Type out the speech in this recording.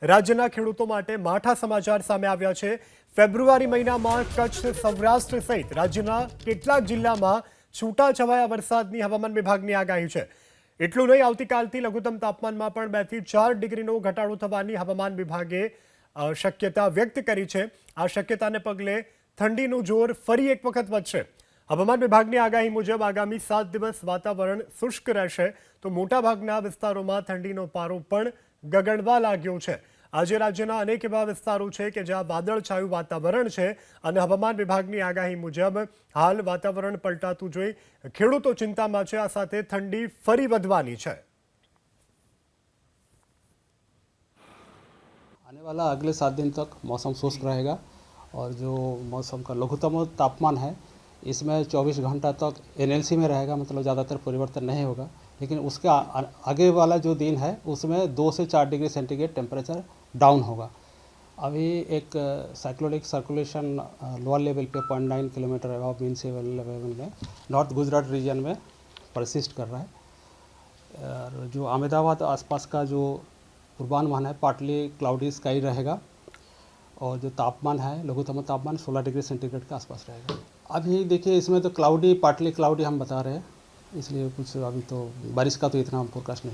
રાજ્યના ખેડૂતો માટે માઠા સમાચાર સામે આવ્યા છે। ફેબ્રુઆરી મહિનામાં કચ્છ, સૌરાષ્ટ્ર સહિત રાજ્યના કેટલાક જિલ્લામાં છૂટાછવાયા વરસાદની હવામાન વિભાગની આગાહી છે। એટલું નહીં, આવતીકાલથી લઘુત્તમ તાપમાનમાં પણ 2 થી 4 ડિગ્રીનો ઘટાડો થવાની હવામાન વિભાગે શક્યતા વ્યક્ત કરી છે। આ શક્યતાને પગલે ઠંડીનું જોર ફરી એક વખત વધશે। હવામાન વિભાગની આગાહી મુજબ આગામી 7 દિવસ વાતાવરણ શુષ્ક રહેશે, તો મોટાભાગના વિસ્તારોમાં ઠંડીનો પારો પણ ગગડવા લાગ્યો છે। આજે રાજ્યના અનેક એવા વિસ્તારો છે કે જ્યાં વાદળછાયું વાતાવરણ છે અને હવામાન વિભાગની આગાહી મુજબ હાલ વાતાવરણ પલટાતું જોઈ ખેડૂતો ચિંતામાં છે। આ સાથે ઠંડી ફરી વધવાની છે। आने वाला अगले 7 दिन तक मौसम शुष्क रहेगा और जो मौसम का लघुत्तम तापमान है इसमें 24 घंटा तक एनएलसी में रहेगा, मतलब ज़्यादातर परिवर्तन नहीं होगा। लेकिन उसके आगे वाला जो दिन है उसमें 2 से 4 डिग्री सेंटीग्रेड टेम्परेचर डाउन होगा। अभी एक साइक्लोनिक सर्कुलेशन लोअर लेवल पे 0.9 किलोमीटर अबव मीन सी लेवल में नॉर्थ गुजरात रीजन में परसिस्ट कर रहा है। और जो अहमदाबाद आसपास का जो पूर्वानुमान है पार्टली क्लाउडी स्काई रहेगा और जो तापमान है लघुत्तम तापमान 16 डिग्री सेंटीग्रेड के आसपास रहेगा। अभी देखिए इसमें तो क्लाउडी पार्टली क्लाउडी हम बता रहे हैं, इसलिए कुछ अभी तो बारिश का तो इतना फोरकास्ट नहीं।